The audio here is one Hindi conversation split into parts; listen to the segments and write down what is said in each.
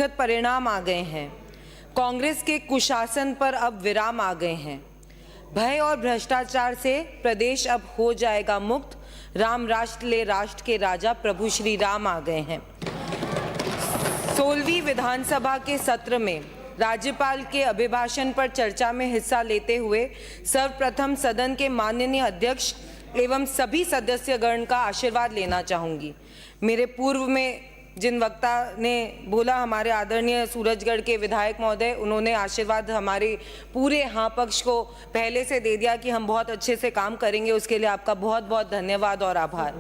दुखद परिणाम आ गए हैं। कांग्रेस के कुशासन पर अब विराम आ गए हैं। भय और भ्रष्टाचार से प्रदेश अब हो जाएगा मुक्त। राम राष्ट्र ले राष्ट्र के राजा प्रभु श्री राम आ गए हैं। 16वीं विधानसभा के सत्र में राज्यपाल के अभिभाषण पर चर्चा में हिस्सा लेते हुए सर्वप्रथम सदन के माननीय अध्यक्ष एवं सभी सदस्यगण का आशीर्वाद लेना चाहूँगी। मेरे पूर्व में जिन वक्ता ने बोला, हमारे आदरणीय सूरजगढ़ के विधायक महोदय, उन्होंने आशीर्वाद हमारे पूरे हाँ पक्ष को पहले से दे दिया कि हम बहुत अच्छे से काम करेंगे। उसके लिए आपका बहुत बहुत धन्यवाद और आभार।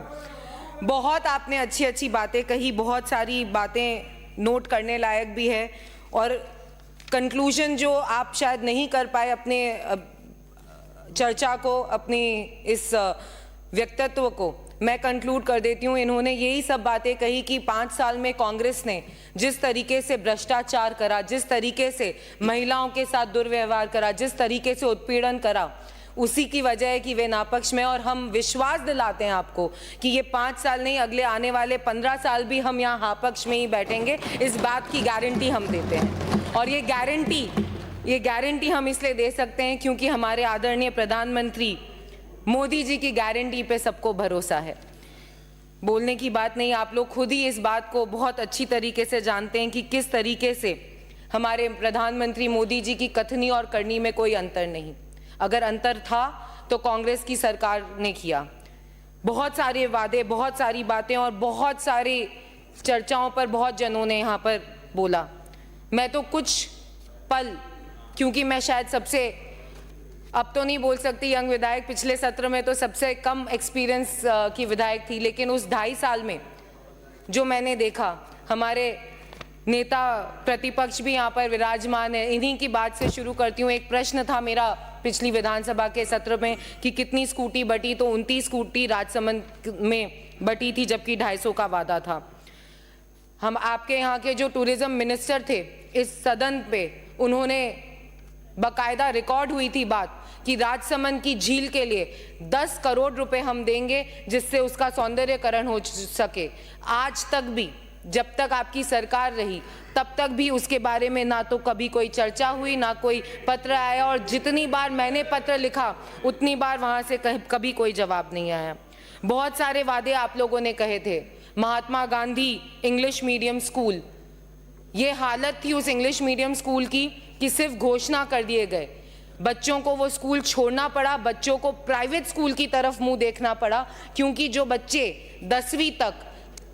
बहुत आपने अच्छी अच्छी बातें कही, बहुत सारी बातें नोट करने लायक भी है और कंक्लूजन जो आप शायद नहीं कर पाए अपने चर्चा को, अपनी इस व्यक्तित्व को, मैं कंक्लूड कर देती हूँ। इन्होंने यही सब बातें कही कि 5 साल में कांग्रेस ने जिस तरीके से भ्रष्टाचार करा, जिस तरीके से महिलाओं के साथ दुर्व्यवहार करा, जिस तरीके से उत्पीड़न करा, उसी की वजह है कि वे नापक्ष में। और हम विश्वास दिलाते हैं आपको कि ये 5 साल नहीं, अगले आने वाले 15 साल भी हम यहाँ हाँ पक्ष में ही बैठेंगे। इस बात की गारंटी हम देते हैं। और ये गारंटी हम इसलिए दे सकते हैं क्योंकि हमारे आदरणीय प्रधानमंत्री मोदी जी की गारंटी पे सबको भरोसा है। बोलने की बात नहीं, आप लोग खुद ही इस बात को बहुत अच्छी तरीके से जानते हैं कि किस तरीके से हमारे प्रधानमंत्री मोदी जी की कथनी और करनी में कोई अंतर नहीं। अगर अंतर था तो कांग्रेस की सरकार ने किया। बहुत सारे वादे, बहुत सारी बातें और बहुत सारी चर्चाओं पर बहुत जनों ने यहाँ पर बोला। मैं तो कुछ पल, क्योंकि मैं शायद सबसे, अब तो नहीं बोल सकती यंग विधायक, पिछले सत्र में तो सबसे कम एक्सपीरियंस की विधायक थी, लेकिन उस 2.5 साल में जो मैंने देखा, हमारे नेता प्रतिपक्ष भी यहाँ पर विराजमान है। इन्हीं की बात से शुरू करती हूँ। एक प्रश्न था मेरा पिछली विधानसभा के सत्र में कि कितनी स्कूटी बटी, तो 29 स्कूटी राजसमंद में बटी थी, जबकि 250 का वादा था। हम आपके यहाँ के जो टूरिज्म मिनिस्टर थे इस सदन पे, उन्होंने बाकायदा रिकॉर्ड हुई थी बात कि राजसमंद की झील के लिए 10 करोड़ रुपए हम देंगे जिससे उसका सौंदर्यकरण हो सके। आज तक भी, जब तक आपकी सरकार रही तब तक भी उसके बारे में ना तो कभी कोई चर्चा हुई, ना कोई पत्र आया, और जितनी बार मैंने पत्र लिखा उतनी बार वहाँ से कभी कोई जवाब नहीं आया। बहुत सारे वादे आप लोगों ने कहे थे। Mahatma Gandhi English medium school, ये हालत थी उस इंग्लिश मीडियम स्कूल की कि सिर्फ घोषणा कर दिए गए, बच्चों को वो स्कूल छोड़ना पड़ा, बच्चों को प्राइवेट स्कूल की तरफ मुंह देखना पड़ा, क्योंकि जो बच्चे 10वीं तक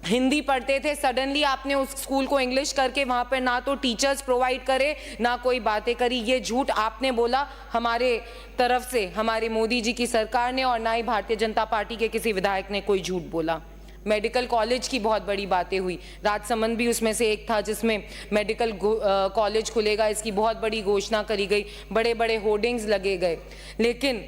हिंदी पढ़ते थे, सडनली आपने उस स्कूल को इंग्लिश करके वहाँ पर ना तो टीचर्स प्रोवाइड करे, ना कोई बातें करी। ये झूठ आपने बोला हमारे तरफ से, हमारे मोदी जी की सरकार ने, और ना ही भारतीय जनता पार्टी के किसी विधायक ने कोई झूठ बोला। मेडिकल कॉलेज की बहुत बड़ी बातें हुई, राजसमंद भी उसमें से एक था जिसमें मेडिकल कॉलेज खुलेगा, इसकी बहुत बड़ी घोषणा करी गई, बड़े बड़े होर्डिंग्स लगे गए, लेकिन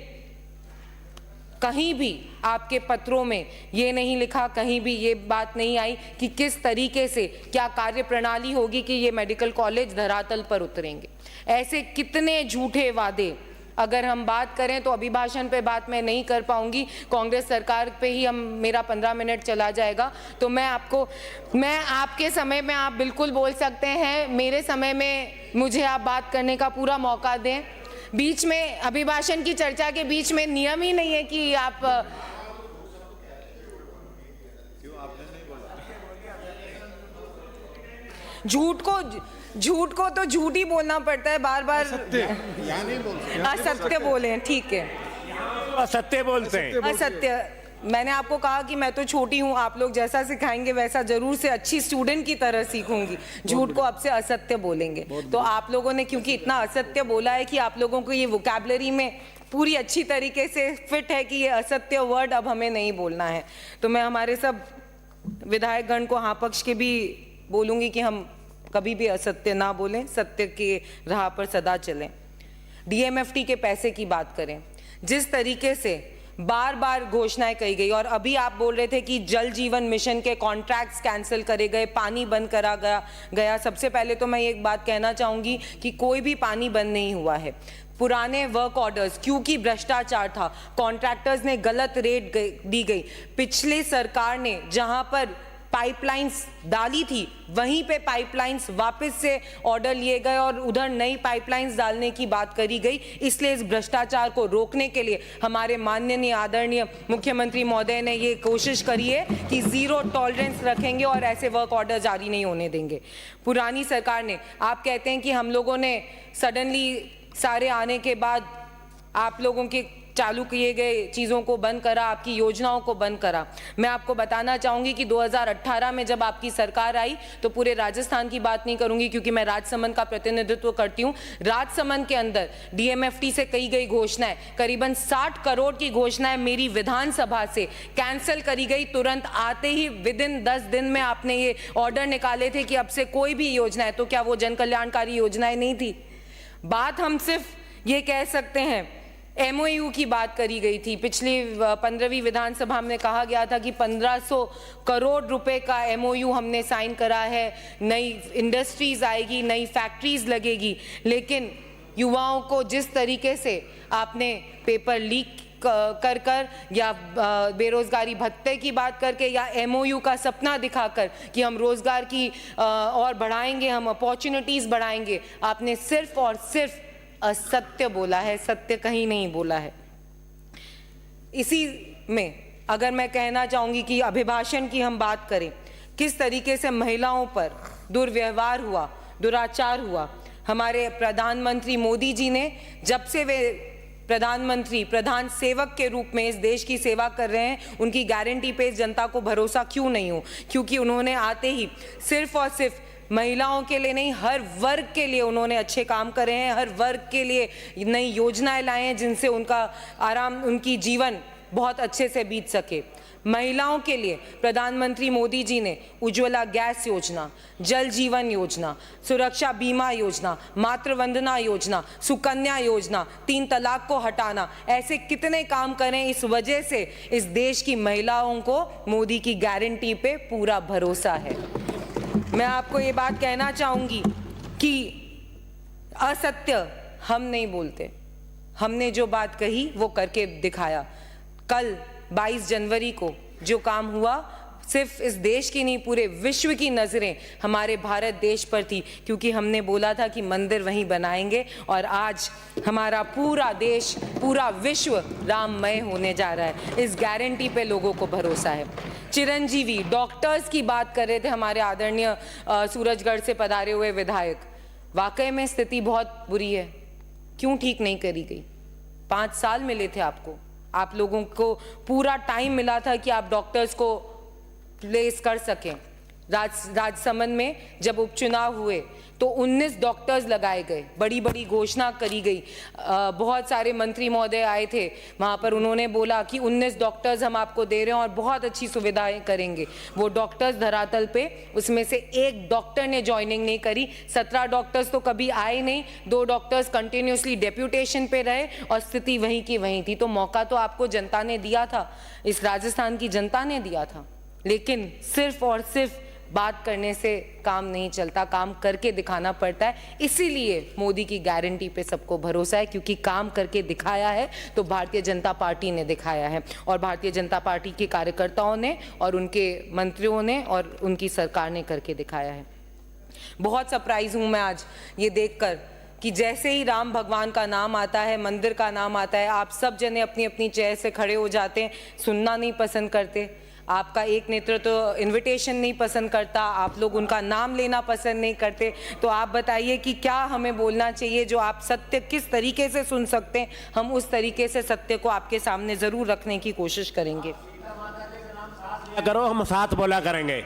कहीं भी आपके पत्रों में ये नहीं लिखा, कहीं भी ये बात नहीं आई कि किस तरीके से, क्या कार्य प्रणाली होगी कि ये मेडिकल कॉलेज धरातल पर उतरेंगे। ऐसे कितने झूठे वादे। अगर हम बात करें तो अभिभाषण पे बात मैं नहीं कर पाऊंगी, कांग्रेस सरकार पे ही मेरा 15 मिनट चला जाएगा। तो मैं आपके समय में आप बिल्कुल बोल सकते हैं, मेरे समय में मुझे आप बात करने का पूरा मौका दें। बीच में अभिभाषण की चर्चा के बीच में नियम ही नहीं है कि आप झूठ को तो झूठ ही बोलना पड़ता है, बार बार असत्य बोले, ठीक है, असत्य बोलते हैं, असत्य। मैंने आपको कहा कि मैं तो छोटी हूँ, आप लोग जैसा सिखाएंगे वैसा जरूर से अच्छी स्टूडेंट की तरह सीखूंगी। झूठ को अब से असत्य बोलेंगे। तो आप लोगों ने क्योंकि इतना असत्य बोला है कि आप लोगों को ये वोकैबुलरी में पूरी अच्छी तरीके से फिट है कि ये असत्य वर्ड अब हमें नहीं बोलना है। तो मैं हमारे सब विधायकगण को हाँ पक्ष के भी बोलूँगी कि हम कभी भी असत्य ना बोलें, सत्य के राह पर सदा चलें। DMFT के पैसे की बात करें, जिस तरीके से बार बार घोषणाएं कही गई, और अभी आप बोल रहे थे कि जल जीवन मिशन के कॉन्ट्रैक्ट्स कैंसिल करे गए, पानी बंद करा गया। सबसे पहले तो मैं एक बात कहना चाहूँगी कि कोई भी पानी बंद नहीं हुआ है। पुराने वर्क ऑर्डर्स, क्योंकि भ्रष्टाचार था, कॉन्ट्रैक्टर्स ने गलत रेट दी गई। पिछली सरकार ने जहाँ पर पाइपलाइंस डाली थी वहीं पे पाइपलाइंस वापस से ऑर्डर लिए गए और उधर नई पाइपलाइंस डालने की बात करी गई। इसलिए इस भ्रष्टाचार को रोकने के लिए हमारे माननीय आदरणीय मुख्यमंत्री महोदय ने ये कोशिश करी है कि जीरो टॉलरेंस रखेंगे और ऐसे वर्क ऑर्डर जारी नहीं होने देंगे। पुरानी सरकार ने, आप कहते हैं कि हम लोगों ने सडनली सारे आने के बाद आप लोगों के चालू किए गए चीज़ों को बंद करा, आपकी योजनाओं को बंद करा। मैं आपको बताना चाहूँगी कि 2018 में जब आपकी सरकार आई तो पूरे राजस्थान की बात नहीं करूँगी क्योंकि मैं राजसमंद का प्रतिनिधित्व करती हूँ। राजसमंद के अंदर डीएमएफटी से कही गई घोषणाएं, करीबन 60 करोड़ की घोषणाएं मेरी विधानसभा से कैंसिल करी गई। तुरंत आते ही विदिन 10 दिन में आपने ये ऑर्डर निकाले थे कि अब से कोई भी योजना है, तो क्या वो जन कल्याणकारी योजनाएं नहीं थी? बात हम सिर्फ ये कह सकते हैं, एमओयू की बात करी गई थी। पिछली 15वीं विधानसभा में कहा गया था कि 1500 करोड़ रुपए का एमओयू हमने साइन करा है, नई इंडस्ट्रीज आएगी, नई फैक्ट्रीज लगेगी। लेकिन युवाओं को जिस तरीके से आपने पेपर लीक कर या बेरोजगारी भत्ते की बात करके या एमओयू का सपना दिखाकर कि हम रोजगार की और बढ़ाएंगे, हम अपॉर्चुनिटीज बढ़ाएंगे, आपने सिर्फ और सिर्फ असत्य बोला है, सत्य कहीं नहीं बोला है। इसी में अगर मैं कहना चाहूंगी कि अभिभाषण की हम बात करें, किस तरीके से महिलाओं पर दुर्व्यवहार हुआ, दुराचार हुआ। हमारे प्रधानमंत्री मोदी जी ने जब से वे प्रधानमंत्री, प्रधान सेवक के रूप में इस देश की सेवा कर रहे हैं, उनकी गारंटी पे जनता को भरोसा क्यों नहीं हो? क्योंकि उन्होंने आते ही सिर्फ और सिर्फ महिलाओं के लिए नहीं, हर वर्ग के लिए उन्होंने अच्छे काम करे हैं, हर वर्ग के लिए नई योजनाएं लाए हैं जिनसे उनकी जीवन बहुत अच्छे से बीत सके। महिलाओं के लिए प्रधानमंत्री मोदी जी ने उज्ज्वला गैस योजना, जल जीवन योजना, सुरक्षा बीमा योजना, मातृ वंदना योजना, सुकन्या योजना, 3 तलाक को हटाना, ऐसे कितने काम करें। इस वजह से इस देश की महिलाओं को मोदी की गारंटी पे पूरा भरोसा है। मैं आपको ये बात कहना चाहूंगी कि असत्य हम नहीं बोलते, हमने जो बात कही वो करके दिखाया। कल 22 जनवरी को जो काम हुआ, सिर्फ इस देश की नहीं पूरे विश्व की नजरें हमारे भारत देश पर थी, क्योंकि हमने बोला था कि मंदिर वहीं बनाएंगे और आज हमारा पूरा देश, पूरा विश्व राममय होने जा रहा है। इस गारंटी पे लोगों को भरोसा है। चिरंजीवी डॉक्टर्स की बात कर रहे थे हमारे आदरणीय सूरजगढ़ से पधारे हुए विधायक। वाकई में स्थिति बहुत बुरी है। क्यों ठीक नहीं करी गई? 5 साल मिले थे आपको, आप लोगों को पूरा टाइम मिला था कि आप डॉक्टर्स को प्लेस कर सकें। राजसमंद में जब उपचुनाव हुए तो 19 डॉक्टर्स लगाए गए, बड़ी बड़ी घोषणा करी गई। बहुत सारे मंत्री महोदय आए थे वहाँ पर, उन्होंने बोला कि 19 डॉक्टर्स हम आपको दे रहे हैं और बहुत अच्छी सुविधाएं करेंगे। वो डॉक्टर्स धरातल पे, उसमें से एक डॉक्टर ने ज्वाइनिंग नहीं करी। 17 डॉक्टर्स तो कभी आए नहीं, 2 डॉक्टर्स कंटिन्यूसली डेप्यूटेशन पे रहे और स्थिति वहीं की वहीं थी। तो मौका तो आपको जनता ने दिया था, इस राजस्थान की जनता ने दिया था, लेकिन सिर्फ और सिर्फ बात करने से काम नहीं चलता, काम करके दिखाना पड़ता है। इसीलिए मोदी की गारंटी पे सबको भरोसा है, क्योंकि काम करके दिखाया है तो भारतीय जनता पार्टी ने दिखाया है और भारतीय जनता पार्टी के कार्यकर्ताओं ने और उनके मंत्रियों ने और उनकी सरकार ने करके दिखाया है। बहुत सरप्राइज हूं मैं आज ये देखकर कि जैसे ही राम भगवान का नाम आता है, मंदिर का नाम आता है, आप सब जने अपनी अपनी चेयर से खड़े हो जाते हैं, सुनना नहीं पसंद करते। आपका एक नेतृत्व तो इनविटेशन नहीं पसंद करता, आप लोग उनका नाम लेना पसंद नहीं करते। तो आप बताइए कि क्या हमें बोलना चाहिए, जो आप सत्य किस तरीके से सुन सकते हैं, हम उस तरीके से सत्य को आपके सामने जरूर रखने की कोशिश करेंगे। करो, हम साथ बोला करेंगे।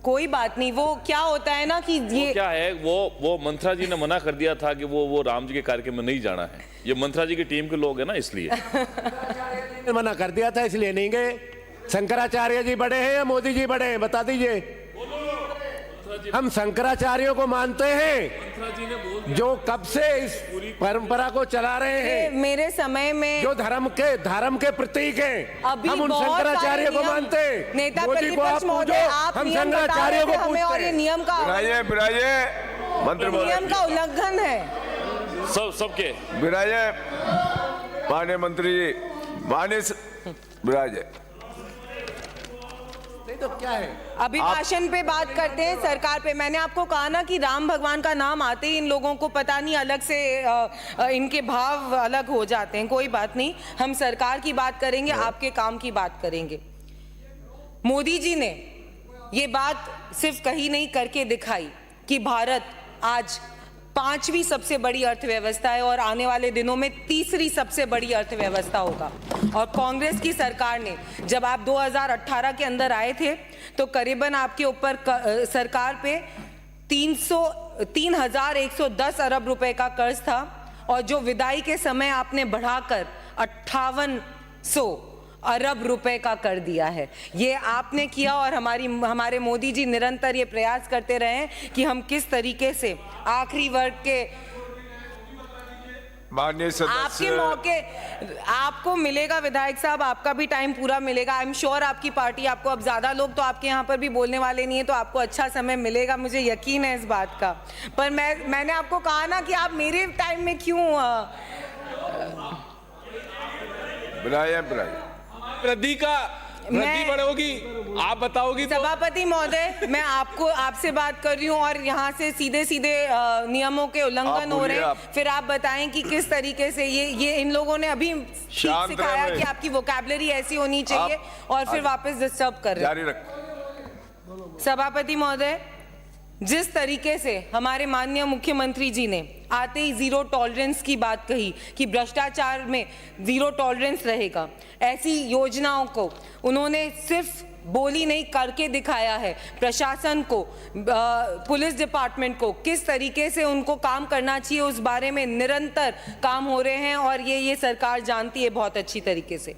कोई बात नहीं, वो क्या होता है ना कि ये क्या है, वो मंत्रा जी ने मना कर दिया था कि वो राम जी के कार्यक्रम में नहीं जाना है। ये मंत्रा जी की टीम के लोग हैं ना, इसलिए मना कर दिया था, इसलिए नहीं गए। शंकराचार्य जी बड़े हैं या मोदी जी बड़े हैं, बता दीजिए। हम शंकराचार्यों को मानते हैं जो कब से इस परंपरा को चला रहे हैं। मेरे समय में जो धर्म के प्रतीक हैं, अभी हम उन शंकराचार्य को मानते हैं। नेता मोदी को आप पूछो, हम शंकराचार्य को पूछते हैं। और ये नियम का मंत्री नियम का उल्लंघन है। सबके विराजे माननीय मंत्री जी, माननीय विराजे नहीं तो क्या है? अभिभाषण पे बात करते हैं, सरकार पे। मैंने आपको कहा ना कि राम भगवान का नाम आते ही इन लोगों को पता नहीं अलग से इनके भाव अलग हो जाते हैं। कोई बात नहीं, हम सरकार की बात करेंगे, आपके काम की बात करेंगे। मोदी जी ने ये बात सिर्फ कही नहीं, करके दिखाई कि भारत आज 5वीं सबसे बड़ी अर्थव्यवस्था है और आने वाले दिनों में 3री सबसे बड़ी अर्थव्यवस्था होगा। और कांग्रेस की सरकार ने, जब आप 2018 के अंदर आए थे तो करीबन आपके ऊपर सरकार पे 3,110 अरब रुपए का कर्ज था, और जो विदाई के समय आपने बढ़ाकर 5800 अरब रुपए का कर दिया है। ये आपने किया, और हमारे मोदी जी निरंतर ये प्रयास करते रहे हैं कि हम किस तरीके से आखिरी वर्ग के माननीय आपके सदस्य मौके आपको मिलेगा। विधायक साहब, आपका भी टाइम पूरा मिलेगा। आई एम श्योर आपकी पार्टी आपको, अब ज्यादा लोग तो आपके यहाँ पर भी बोलने वाले नहीं है, तो आपको अच्छा समय मिलेगा, मुझे यकीन है इस बात का। पर मैंने आपको कहा ना कि आप मेरे टाइम में क्यों विराजे वृद्धि बढ़ोगी, आप बताओगी तो। सभापति महोदय, मैं आपसे बात कर रही हूँ और यहाँ से सीधे सीधे नियमों के उल्लंघन हो रहे हैं। फिर आप बताएं कि किस तरीके से ये इन लोगों ने अभी सिखाया कि आपकी वोकैबुलरी ऐसी होनी चाहिए, और फिर वापस डिस्टर्ब कर रहे हैं। जारी रख। सभापति महोदय, जिस तरीके से हमारे माननीय मुख्यमंत्री जी ने आते ही जीरो टॉलरेंस की बात कही कि भ्रष्टाचार में जीरो टॉलरेंस रहेगा, ऐसी योजनाओं को उन्होंने सिर्फ बोली नहीं, करके दिखाया है। प्रशासन को, पुलिस डिपार्टमेंट को किस तरीके से उनको काम करना चाहिए उस बारे में निरंतर काम हो रहे हैं, और ये सरकार जानती है बहुत अच्छी तरीके से।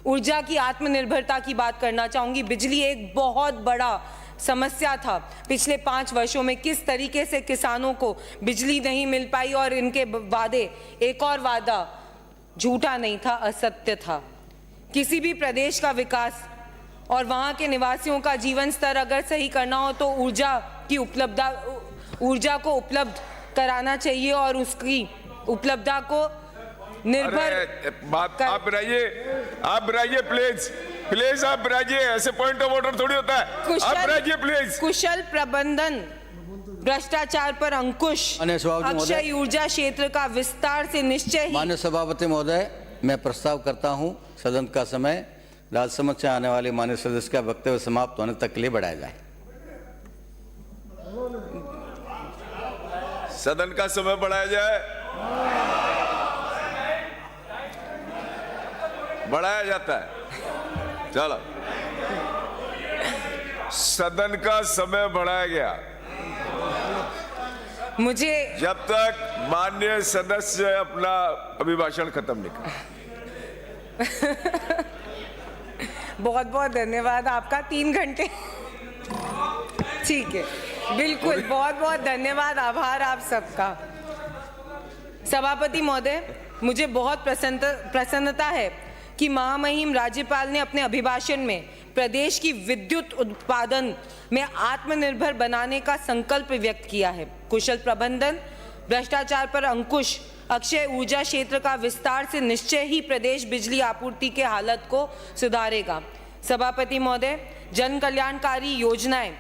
ऊर्जा की आत्मनिर्भरता की बात करना चाहूंगी। बिजली एक बहुत बड़ा समस्या था पिछले 5 वर्षों में, किस तरीके से किसानों को बिजली नहीं मिल पाई, और इनके वादे, एक और वादा झूठा नहीं था, असत्य था। किसी भी प्रदेश का विकास और वहां के निवासियों का जीवन स्तर अगर सही करना हो तो ऊर्जा को उपलब्ध कराना चाहिए, और उसकी उपलब्धता को निर्भर बात आप बिराइए प्लीज आप बिराइए, ऐसे पॉइंट ऑफ ऑर्डर थोड़ी होता है। आप बिराइए प्लीज। कुशल प्रबंधन, भ्रष्टाचार पर अंकुश, अक्षय ऊर्जा क्षेत्र का विस्तार से निश्चय ही। माननीय सभापति महोदय, मैं प्रस्ताव करता हूं सदन का समय राजसमझ से आने वाले माननीय सदस्य का वक्तव्य समाप्त होने तक के लिए बढ़ाया जाए। सदन का समय बढ़ाया जाए। बढ़ाया जाता है। चलो, सदन का समय बढ़ाया गया मुझे जब तक माननीय सदस्य अपना अभिभाषण खत्म नहीं कर। बहुत बहुत धन्यवाद आपका, 3 घंटे। ठीक है, बिल्कुल, बहुत बहुत धन्यवाद, आभार आप सबका। सभापति महोदय, मुझे बहुत प्रसन्नता है कि महामहिम राज्यपाल ने अपने अभिभाषण में प्रदेश की विद्युत उत्पादन में आत्मनिर्भर बनाने का संकल्प व्यक्त किया है। कुशल प्रबंधन, भ्रष्टाचार पर अंकुश, अक्षय ऊर्जा क्षेत्र का विस्तार से निश्चय ही प्रदेश बिजली आपूर्ति के हालत को सुधारेगा। सभापति महोदय, जन कल्याणकारी योजनाएं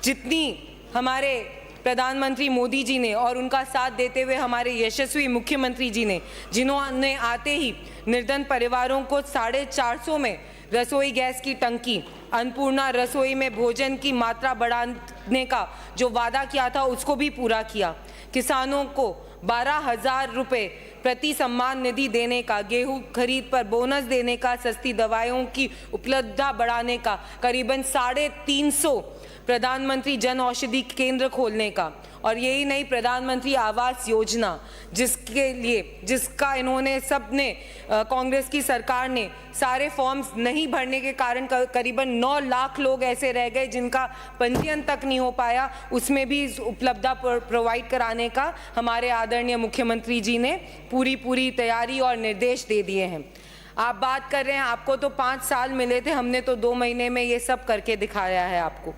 जितनी हमारे प्रधानमंत्री मोदी जी ने और उनका साथ देते हुए हमारे यशस्वी मुख्यमंत्री जी ने, जिन्होंने आते ही निर्धन परिवारों को 450 में रसोई गैस की टंकी, अन्नपूर्णा रसोई में भोजन की मात्रा बढ़ाने का जो वादा किया था उसको भी पूरा किया। किसानों को 12,000 रुपये प्रति सम्मान निधि देने का, गेहूं खरीद पर बोनस देने का, सस्ती दवाइयों की उपलब्धता बढ़ाने का, करीबन 350 प्रधानमंत्री जन औषधि केंद्र खोलने का, और यही नहीं, प्रधानमंत्री आवास योजना जिसका इन्होंने सबने, कांग्रेस की सरकार ने सारे फॉर्म्स नहीं भरने के कारण करीबन 9 लाख लोग ऐसे रह गए जिनका पंजीयन तक नहीं हो पाया, उसमें भी उपलब्धता प्रोवाइड कराने का हमारे आदरणीय मुख्यमंत्री जी ने पूरी तैयारी और निर्देश दे दिए हैं। आप बात कर रहे हैं आपको तो 5 साल मिले थे, हमने तो 2 महीने में ये सब करके दिखाया है आपको।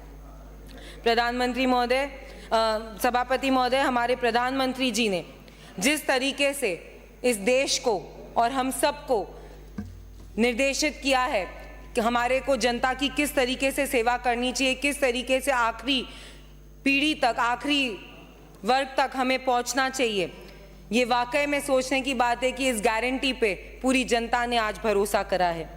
प्रधानमंत्री महोदय, सभापति महोदय, हमारे प्रधानमंत्री जी ने जिस तरीके से इस देश को और हम सबको निर्देशित किया है कि हमारे को जनता की किस तरीके से सेवा करनी चाहिए, किस तरीके से आखिरी पीढ़ी तक, आखिरी वर्ग तक हमें पहुंचना चाहिए। ये वाकई में सोचने की बात है कि इस गारंटी पे पूरी जनता ने आज भरोसा करा है।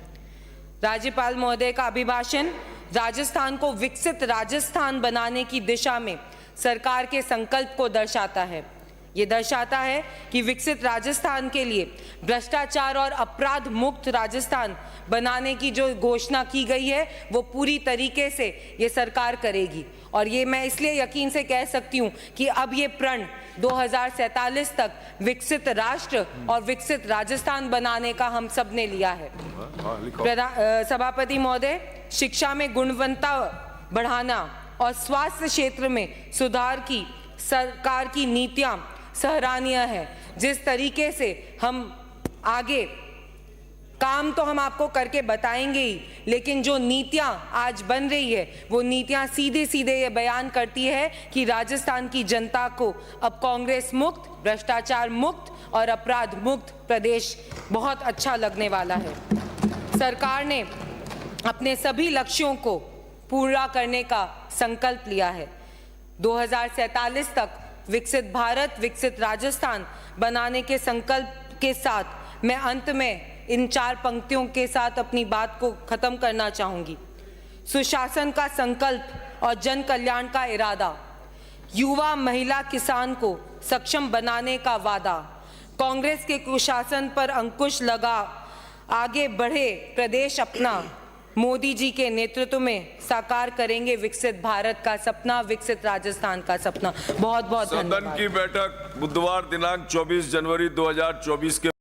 राज्यपाल महोदय का अभिभाषण राजस्थान को विकसित राजस्थान बनाने की दिशा में सरकार के संकल्प को दर्शाता है। ये दर्शाता है कि विकसित राजस्थान के लिए भ्रष्टाचार और अपराध मुक्त राजस्थान बनाने की जो घोषणा की गई है वो पूरी तरीके से ये सरकार करेगी। और ये मैं इसलिए यकीन से कह सकती हूँ कि अब ये प्रण 2047 तक विकसित राष्ट्र और विकसित राजस्थान बनाने का हम सब ने लिया है। सभापति महोदय, शिक्षा में गुणवत्ता बढ़ाना और स्वास्थ्य क्षेत्र में सुधार की सरकार की नीतियां सराहनीय है। जिस तरीके से हम आगे काम तो हम आपको करके बताएंगे ही, लेकिन जो नीतियां आज बन रही है वो नीतियां सीधे सीधे ये बयान करती है कि राजस्थान की जनता को अब कांग्रेस मुक्त, भ्रष्टाचार मुक्त और अपराध मुक्त प्रदेश बहुत अच्छा लगने वाला है। सरकार ने अपने सभी लक्ष्यों को पूरा करने का संकल्प लिया है। 2047 तक विकसित भारत, विकसित राजस्थान बनाने के संकल्प के साथ मैं अंत में इन 4 पंक्तियों के साथ अपनी बात को खत्म करना चाहूंगी। सुशासन का संकल्प और जन कल्याण का इरादा, युवा, महिला, किसान को सक्षम बनाने का वादा, कांग्रेस के कुशासन पर अंकुश लगा आगे बढ़े प्रदेश अपना, मोदी जी के नेतृत्व में साकार करेंगे विकसित भारत का सपना, विकसित राजस्थान का सपना। बहुत बहुत सदन धन्यवाद। की बैठक बुधवार दिनांक 24 जनवरी 2024 के